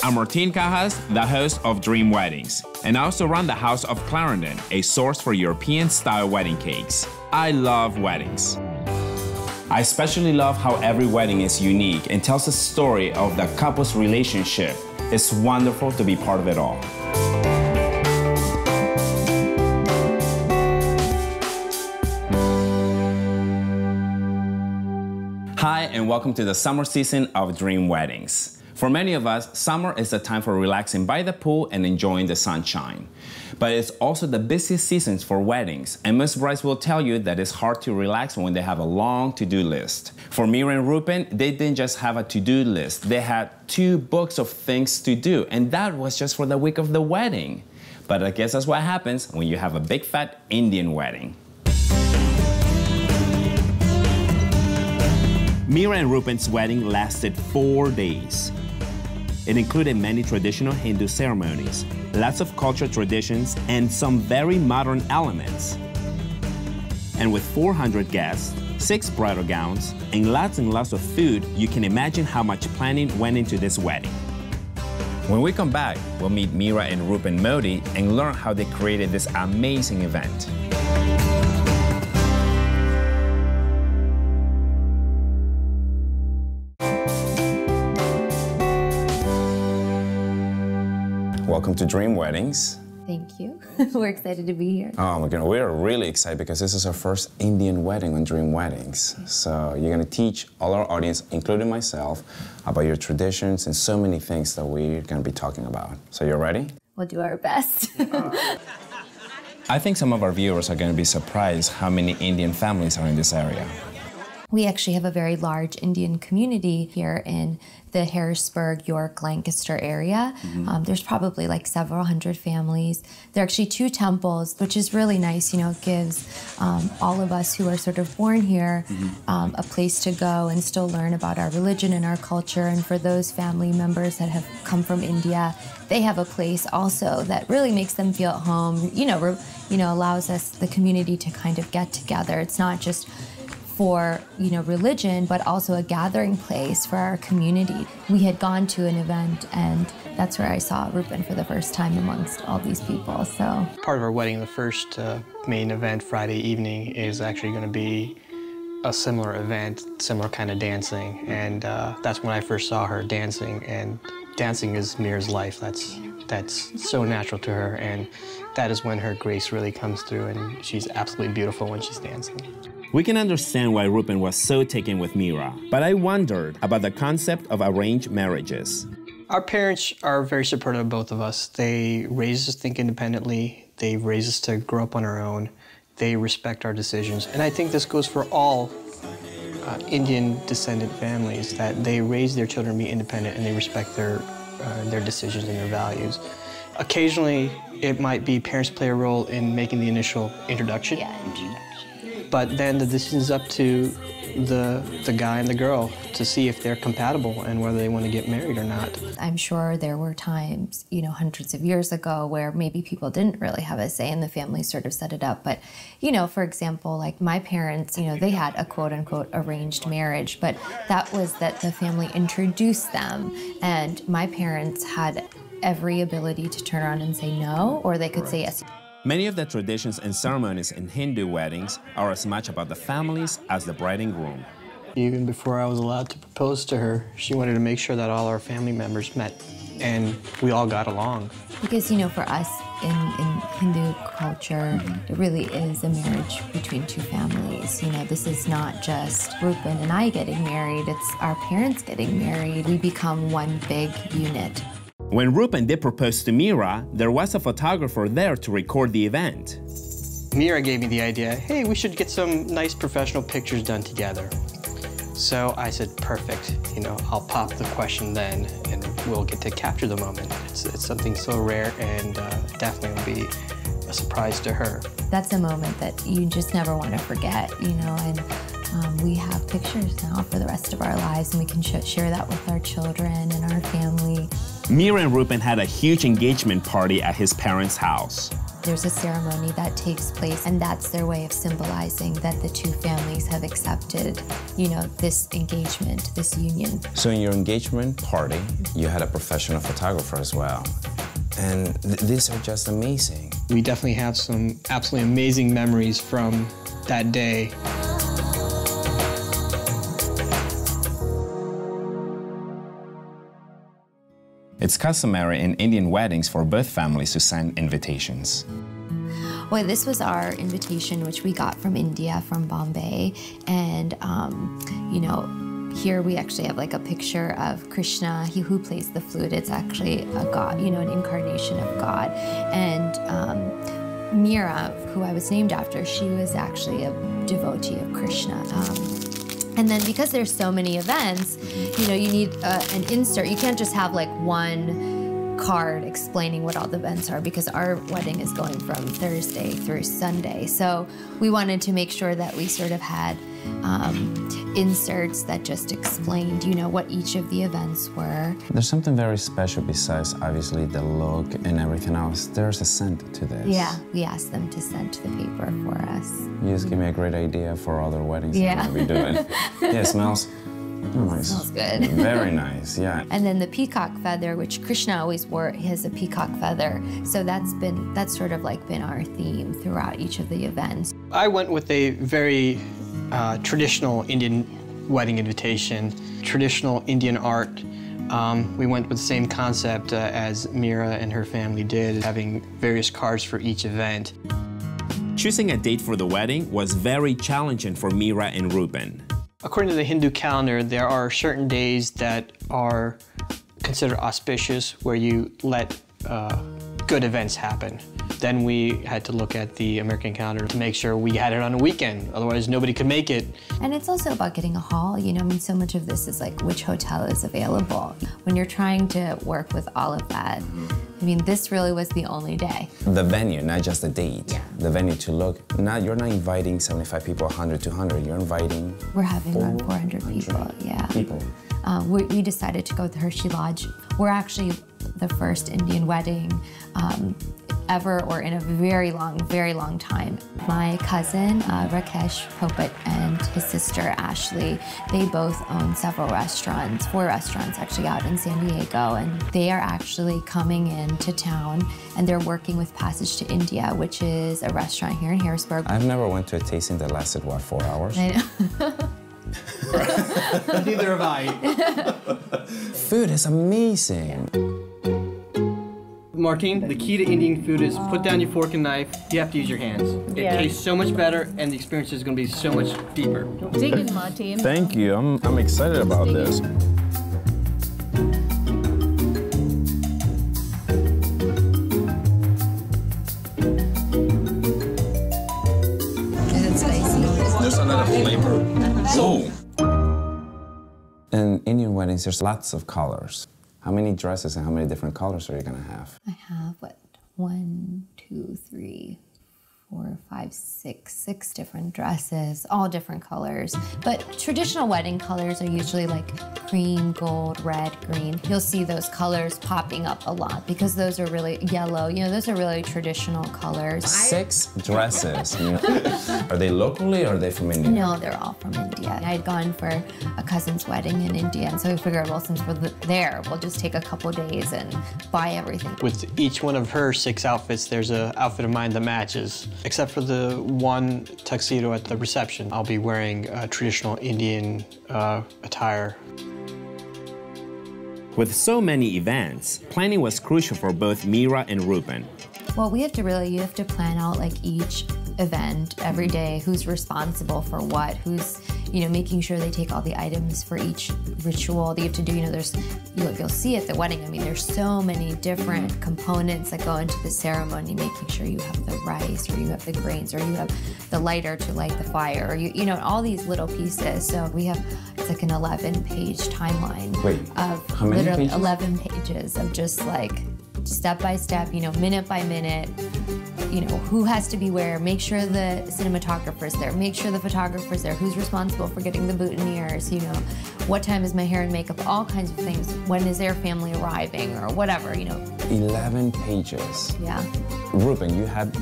I'm Martine Cajas, the host of Dream Weddings, and I also run the House of Clarendon, a source for European-style wedding cakes. I love weddings. I especially love how every wedding is unique and tells a story of the couple's relationship. It's wonderful to be part of it all. Hi, and welcome to the summer season of Dream Weddings. For many of us, summer is a time for relaxing by the pool and enjoying the sunshine. But it's also the busiest seasons for weddings, and most brides will tell you that it's hard to relax when they have a long to-do list. For Meera Reupen, they didn't just have a to-do list, they had 2 books of things to do, and that was just for the week of the wedding. But I guess that's what happens when you have a big fat Indian wedding. Meera and Reupen's wedding lasted 4 days. It included many traditional Hindu ceremonies, lots of cultural traditions, and some very modern elements. And with 400 guests, 6 bridal gowns, and lots of food, you can imagine how much planning went into this wedding. When we come back, we'll meet Meera and Reupen Modi and learn how they created this amazing event. Welcome to Dream Weddings. Thank you. We're excited to be here. Oh my goodness, we're really excited because this is our first Indian wedding on Dream Weddings. So you're going to teach all our audience, including myself, about your traditions and so many things that we're going to be talking about. So you're ready? We'll do our best. I think some of our viewers are going to be surprised how many Indian families are in this area. We actually have a very large Indian community here in the Harrisburg, York, Lancaster area. There's probably like several hundred families. There are actually 2 temples, which is really nice. You know, it gives all of us who are sort of born here a place to go and still learn about our religion and our culture. And for those family members that have come from India, they have a place also that really makes them feel at home. Allows us, the community, to kind of get together. It's not just for religion, but also a gathering place for our community. We had gone to an event, and that's where I saw Reupen for the first time amongst all these people. So part of our wedding, the first main event Friday evening, is actually going to be a similar event, similar kind of dancing, and that's when I first saw her dancing. And dancing is Meera's life. That's so natural to her, and that is when her grace really comes through, and she's absolutely beautiful when she's dancing. We can understand why Reupen was so taken with Meera, but I wondered about the concept of arranged marriages. Our parents are very supportive of both of us. They raised us to think independently. They raised us to grow up on our own. They respect our decisions. And I think this goes for all Indian descendant families, that they raise their children to be independent and they respect their decisions and their values. Occasionally, it might be parents play a role in making the initial introduction. But then the decision is up to the guy and the girl to see if they're compatible and whether they want to get married or not. I'm sure there were times, hundreds of years ago where maybe people didn't really have a say and the family sort of set it up. But, for example, like my parents, they had a quote-unquote arranged marriage, but that was that the family introduced them. And my parents had every ability to turn around and say no, or they could say yes. Many of the traditions and ceremonies in Hindu weddings are as much about the families as the bride and groom. Even before I was allowed to propose to her, she wanted to make sure that all our family members met and we all got along. Because, for us in Hindu culture, it really is a marriage between 2 families. This is not just Reupen and I getting married, it's our parents getting married. We become one big unit. When Reupen did propose to Meera, there was a photographer there to record the event. Meera gave me the idea, hey, we should get some nice professional pictures done together. So I said, perfect, I'll pop the question then and we'll get to capture the moment. It's something so rare and definitely will be a surprise to her. That's a moment that you just never want to forget, and we have pictures now for the rest of our lives, and we can share that with our children and our family. Meera and Reupen had a huge engagement party at his parents' house. There's a ceremony that takes place, and that's their way of symbolizing that the two families have accepted, you know, this engagement, this union. So in your engagement party, you had a professional photographer as well. And these are just amazing. We definitely have some absolutely amazing memories from that day. It's customary in Indian weddings for both families to send invitations. Well, this was our invitation, which we got from India, from Bombay. And, you know, here we actually have like a picture of Krishna, who plays the flute. It's actually a god, you know, an incarnation of God. And Meera, who I was named after, she was actually a devotee of Krishna. And then because there's so many events, you know, you need an insert. You can't just have like one card explaining what all the events are, because our wedding is going from Thursday through Sunday. So we wanted to make sure that we sort of had inserts that just explained, you know, what each of the events were. There's something very special besides obviously the look and everything else. There's a scent to this. Yeah, we asked them to scent the paper for us. You just give me a great idea for other weddings Yeah. I'm gonna be doing. Yeah, it smells nice. Smells good. Very nice, yeah. And then the peacock feather, which Krishna always wore, he has a peacock feather. So that's sort of like been our theme throughout each of the events. I went with a very traditional Indian wedding invitation, traditional Indian art. We went with the same concept as Meera and her family did, having various cards for each event. Choosing a date for the wedding was very challenging for Meera and Reupen. According to the Hindu calendar, there are certain days that are considered auspicious where you let good events happen. Then we had to look at the American calendar to make sure we had it on a weekend, otherwise nobody could make it. And it's also about getting a hall, you know, I mean, so much of this is like which hotel is available. When you're trying to work with all of that, I mean, this really was the only day. The venue, not just the date. Yeah. The venue to look. You're not inviting 75 people, 100, 200. You're inviting... We're having around 400 people, yeah. People. We decided to go with the Hershey Lodge. We're actually the first Indian wedding ever, or in a very long time. My cousin, Rakesh Popat, and his sister, Ashley, they both own several restaurants, 4 restaurants actually out in San Diego, and they are actually coming into town, and they're working with Passage to India, which is a restaurant here in Harrisburg. I've never went to a tasting that lasted, what, 4 hours? I know. Neither have I. Food is amazing. Martine, the key to Indian food is put down your fork and knife. You have to use your hands. It tastes so much better, and the experience is going to be so much deeper. Dig in, Martine. Thank you. I'm excited about this. Is it spicy? There's another flavor. Oh. In Indian weddings, there's lots of colors. How many dresses and how many different colors are you gonna have? I have, what, 1, 2, 3, 4, 5, 6 different dresses, all different colors. But traditional wedding colors are usually like cream, gold, red, green. You'll see those colors popping up a lot because those are really yellow. You know, those are really traditional colors. 6 dresses. Are they locally or are they from India? No, they're all from India. I had gone for a cousin's wedding in India, and so we figured, well, since we're there, we'll just take a couple days and buy everything. With each one of her 6 outfits, there's an outfit of mine that matches. Except for the one tuxedo at the reception, I'll be wearing traditional Indian attire. With so many events, planning was crucial for both Meera and Reupen. Well, you have to plan out like each event every day, who's responsible for what, who's, you know, making sure they take all the items for each ritual that you have to do. You know, you'll see at the wedding, I mean, there's so many different components that go into the ceremony, making sure you have the rice, or you have the grains, or you have the lighter to light the fire, or you know, all these little pieces. So we have, it's like an 11-page timeline. Wait, of how many literally pages? 11 pages of just like step by step, you know, minute by minute, you know, who has to be where, make sure the cinematographer's there, make sure the photographer's there, who's responsible for getting the boutonnieres, you know, what time is my hair and makeup, all kinds of things. When is their family arriving or whatever, you know. 11 pages. Yeah. Reupen, you had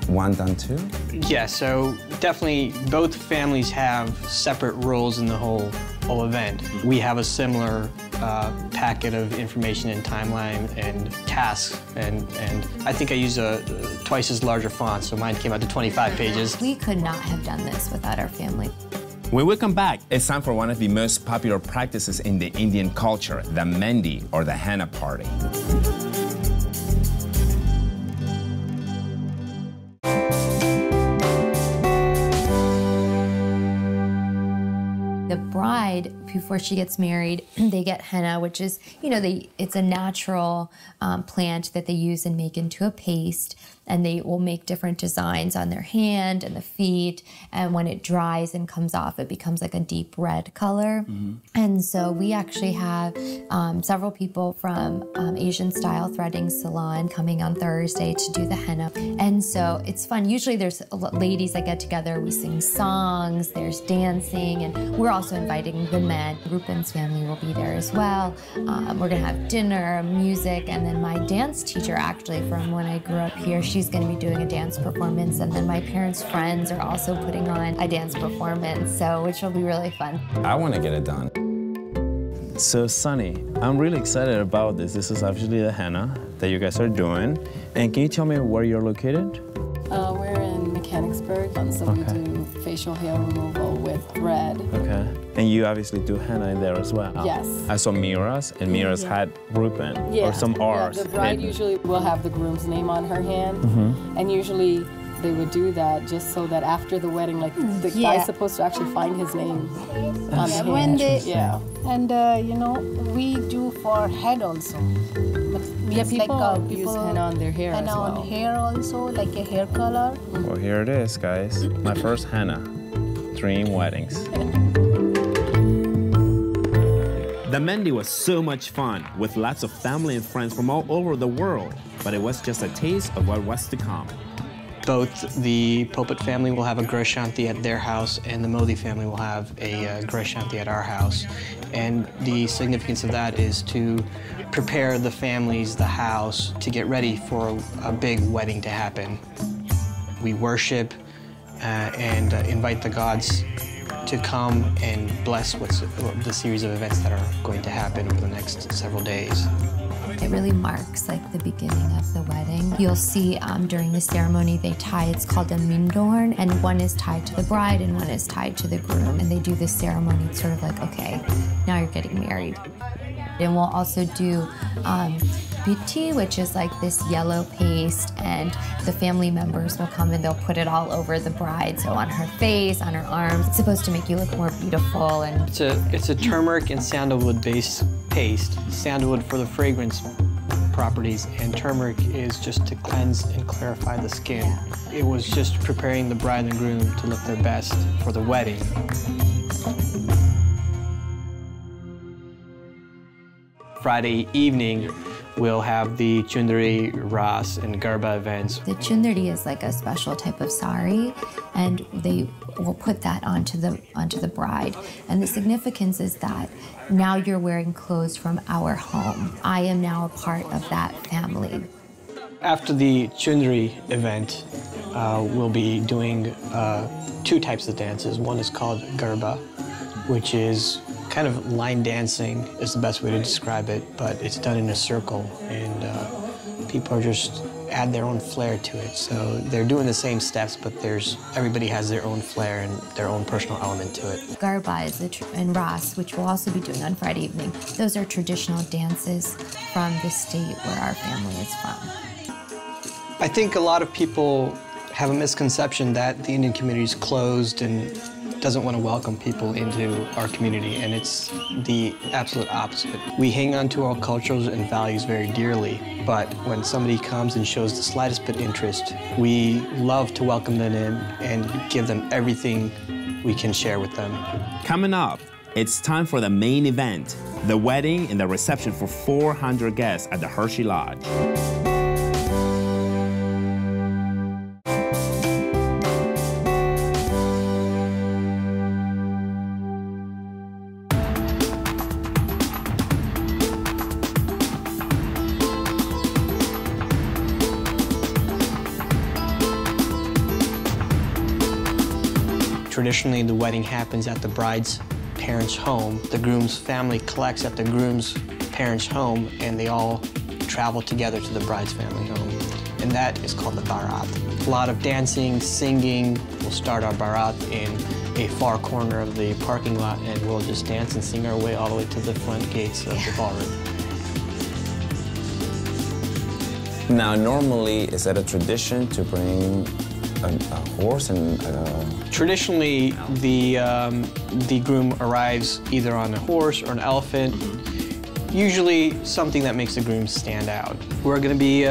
one done too? Yeah, so definitely both families have separate roles in the whole event. We have a similar packet of information and timeline and tasks, and I think I used a twice as larger font, so mine came out to 25 pages. We could not have done this without our family. When we come back, it's time for one of the most popular practices in the Indian culture, the Mehndi, or the henna party. The bride, before she gets married, they get henna, which is, you know, it's a natural plant that they use and make into a paste, and they will make different designs on their hand and the feet, and when it dries and comes off, it becomes like a deep red color. And so we actually have several people from Asian Style Threading Salon coming on Thursday to do the henna. And so it's fun. Usually there's ladies that get together, we sing songs, there's dancing, and we're also inviting the men. Reupen's family will be there as well. We're gonna have dinner, music, and then my dance teacher, actually, from when I grew up here, she's gonna be doing a dance performance, and then my parents' friends are also putting on a dance performance, so which will be really fun. I want to get it done. So Sunny, I'm really excited about this. This is actually the henna that you guys are doing. And can you tell me where you're located? We're in Mechanicsburg, so we do facial hair removal with thread. Okay. And you obviously do henna in there as well. Yes. I saw Meera's, and Meera's had Reupen, or some R's. Yeah, the bride usually will have the groom's name on her hand, and usually they would do that just so that after the wedding, like the guy's supposed to actually find his name on the hand. When they, yeah. And you know, we do for head also. Yeah, people use henna on their hair henna as well. on hair also, like a hair color. Well, here it is, guys. My first henna. Dream weddings. The Mehndi was so much fun, with lots of family and friends from all over the world, but it was just a taste of what was to come. Both the Popat family will have a Graha Shanti at their house, and the Modi family will have a Graha Shanti at our house. And the significance of that is to prepare the families, the house, to get ready for a big wedding to happen. We worship and invite the gods to come and bless the series of events that are going to happen over the next several days. It really marks like the beginning of the wedding. You'll see during the ceremony they tie, it's called a mindorn, and one is tied to the bride and one is tied to the groom. And they do this ceremony, it's sort of like, okay, now you're getting married. And we'll also do pitti, which is like this yellow paste, and the family members will come and they'll put it all over the bride, so on her face, on her arms. It's supposed to make you look more beautiful. And it's a turmeric and sandalwood based paste. Sandalwood for the fragrance properties, and turmeric is just to cleanse and clarify the skin. It was just preparing the bride and groom to look their best for the wedding. Friday evening, we'll have the Chundari, Ras, and Garba events. the chundari is like a special type of sari, and they will put that onto the bride. And the significance is that now you're wearing clothes from our home. I am now a part of that family. After the Chundari event, we'll be doing two types of dances. One is called Garba, which is kind of line dancing is the best way to describe it, but it's done in a circle, and people are just add their own flair to it. So they're doing the same steps, but everybody has their own flair and their own personal element to it. Garba is and Ras, which we'll also be doing on Friday evening. Those are traditional dances from the state where our family is from. I think a lot of people have a misconception that the Indian community is closed and doesn't want to welcome people into our community, and it's the absolute opposite. We hang on to our cultures and values very dearly, but when somebody comes and shows the slightest bit of interest, we love to welcome them in and give them everything we can share with them. Coming up, it's time for the main event, the wedding and the reception for 400 guests at the Hershey Lodge. Traditionally, the wedding happens at the bride's parents' home. The groom's family collects at the groom's parents' home, and they all travel together to the bride's family home. And that is called the barat. A lot of dancing, singing. We'll start our barat in a far corner of the parking lot, and we'll just dance and sing our way all the way to the front gates of the ballroom. Now, normally, is that a tradition to bring a horse and Traditionally, the groom arrives either on a horse or an elephant, usually something that makes the groom stand out. We're going to be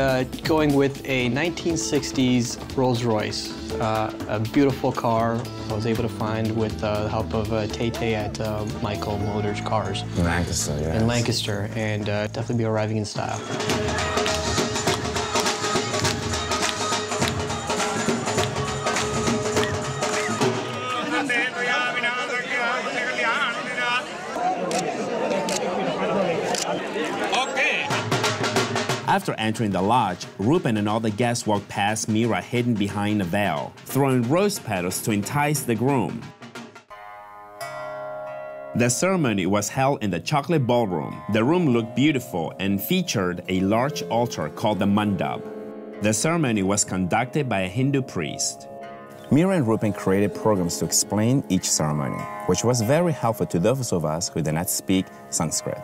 going with a 1960s Rolls Royce, a beautiful car I was able to find with the help of Tay-Tay at Michael Motors Cars. in Lancaster? Yes. In Lancaster, and definitely be arriving in style. After entering the lodge, Reupen and all the guests walked past Meera hidden behind a veil, throwing rose petals to entice the groom. The ceremony was held in the chocolate ballroom. The room looked beautiful and featured a large altar called the mandap. The ceremony was conducted by a Hindu priest. Meera and Reupen created programs to explain each ceremony, which was very helpful to those of us who did not speak Sanskrit.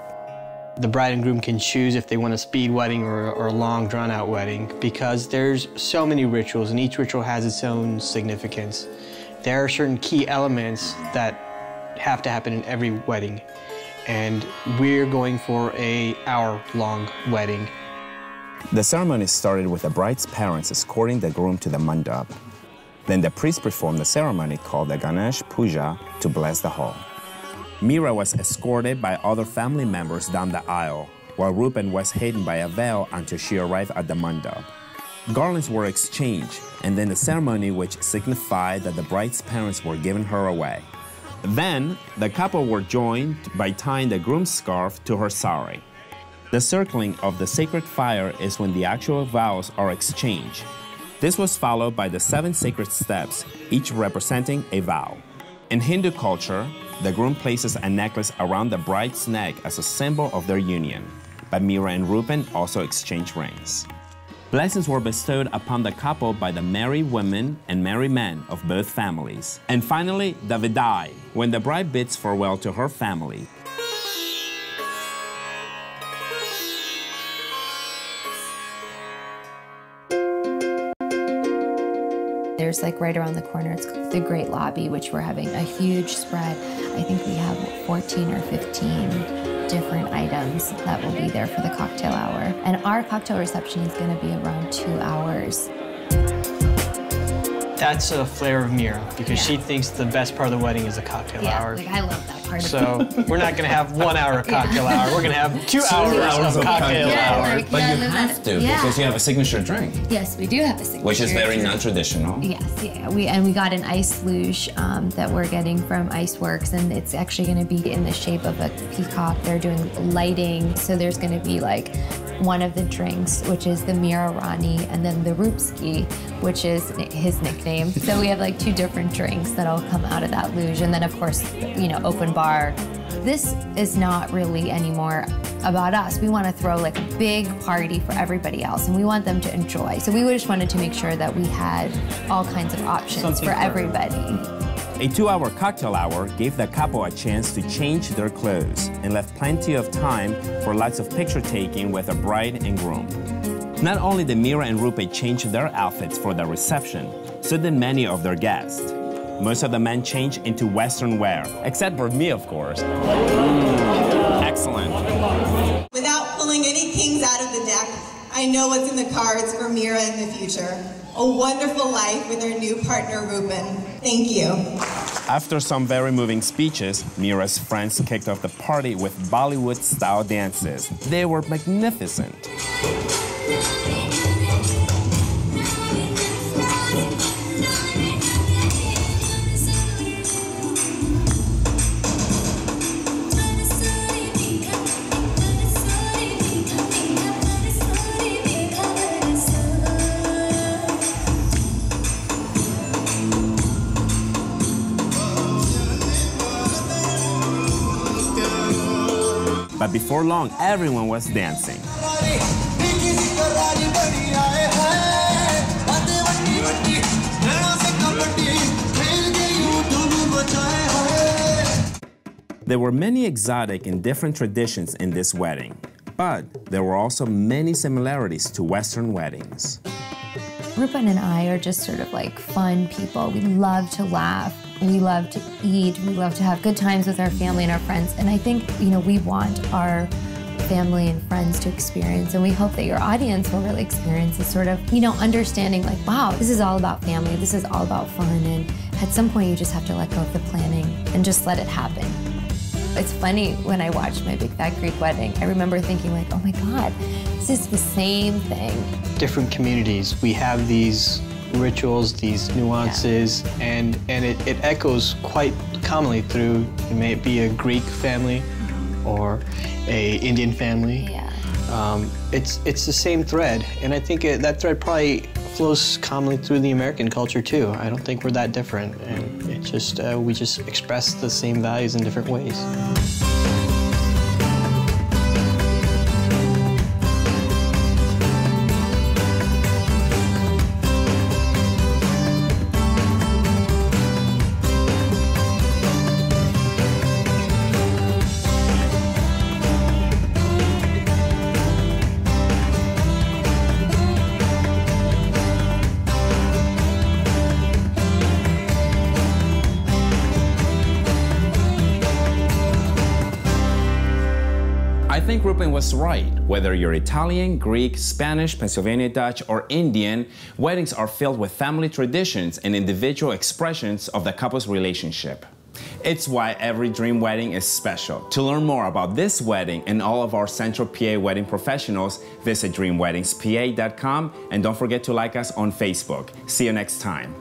The bride and groom can choose if they want a speed wedding or a long, drawn-out wedding, because there's so many rituals, and each ritual has its own significance. There are certain key elements that have to happen in every wedding, and we're going for an hour-long wedding. The ceremony started with the bride's parents escorting the groom to the mandap. Then the priest performed the ceremony called the Ganesh Puja to bless the hall. Meera was escorted by other family members down the aisle, while Reupen was hidden by a veil until she arrived at the mandap. Garlands were exchanged, and then the ceremony which signified that the bride's parents were giving her away. Then, the couple were joined by tying the groom's scarf to her sari. The circling of the sacred fire is when the actual vows are exchanged. This was followed by the 7 sacred steps, each representing a vow. In Hindu culture, the groom places a necklace around the bride's neck as a symbol of their union, but Meera and Reupen also exchanged rings. Blessings were bestowed upon the couple by the married women and married men of both families. And finally, the vidai, when the bride bids farewell to her family. There's like right around the corner, it's the Great Lobby, which we're having a huge spread. I think we have 14 or 15 different items that will be there for the cocktail hour. And our cocktail reception is going to be around 2 hours. That's a flair of Meera, because she thinks the best part of the wedding is the cocktail hour. Like I love that part. So we're not going to have 1 hour cocktail hour. We're going to have 2 hours of cocktail hour. But you have to, because you have a signature drink. Yes, we do have a signature. Which is very non-traditional. Yes, yeah. We got an ice luge that we're getting from Iceworks, and it's actually going to be in the shape of a peacock. They're doing lighting, so there's going to be like one of the drinks, which is the Meera Rani, and then the Rupski, which is his nickname. So we have like 2 different drinks that'll come out of that luge, and then of course, you know, open bar. This is not really anymore about us. We want to throw like a big party for everybody else, and we want them to enjoy. So we just wanted to make sure that we had all kinds of options for everybody. A 2-hour cocktail hour gave the couple a chance to change their clothes and left plenty of time for lots of picture taking with the bride and groom. Not only did Meera and Reupen change their outfits for the reception, so did many of their guests. Most of the men changed into Western wear, except for me, of course. Excellent. Without pulling any kings out of the deck, I know what's in the cards for Meera in the future. A wonderful life with her new partner, Reupen. Thank you. After some very moving speeches, Meera's friends kicked off the party with Bollywood-style dances. They were magnificent. before long, everyone was dancing. There were many exotic and different traditions in this wedding, but there were also many similarities to Western weddings. Reupen and I are just sort of like fun people. We love to laugh, we love to eat, we love to have good times with our family and our friends. And I think, we want our family and friends to experience, and we hope that your audience will really experience this sort of, understanding like, wow, this is all about family, this is all about fun, and at some point you just have to let go of the planning and just let it happen. It's funny, when I watched My Big Fat Greek Wedding, I remember thinking like, oh my God, this is the same thing. Different communities, we have these rituals, these nuances, and it echoes quite commonly through, it may be a Greek family or a Indian family. It's the same thread, and I think that thread probably flows commonly through the American culture too. I don't think we're that different, and we just express the same values in different ways. I think Reupen was right. Whether you're Italian, Greek, Spanish, Pennsylvania Dutch, or Indian, weddings are filled with family traditions and individual expressions of the couple's relationship. It's why every dream wedding is special. To learn more about this wedding and all of our Central PA wedding professionals, visit dreamweddingspa.com, and don't forget to like us on Facebook. See you next time.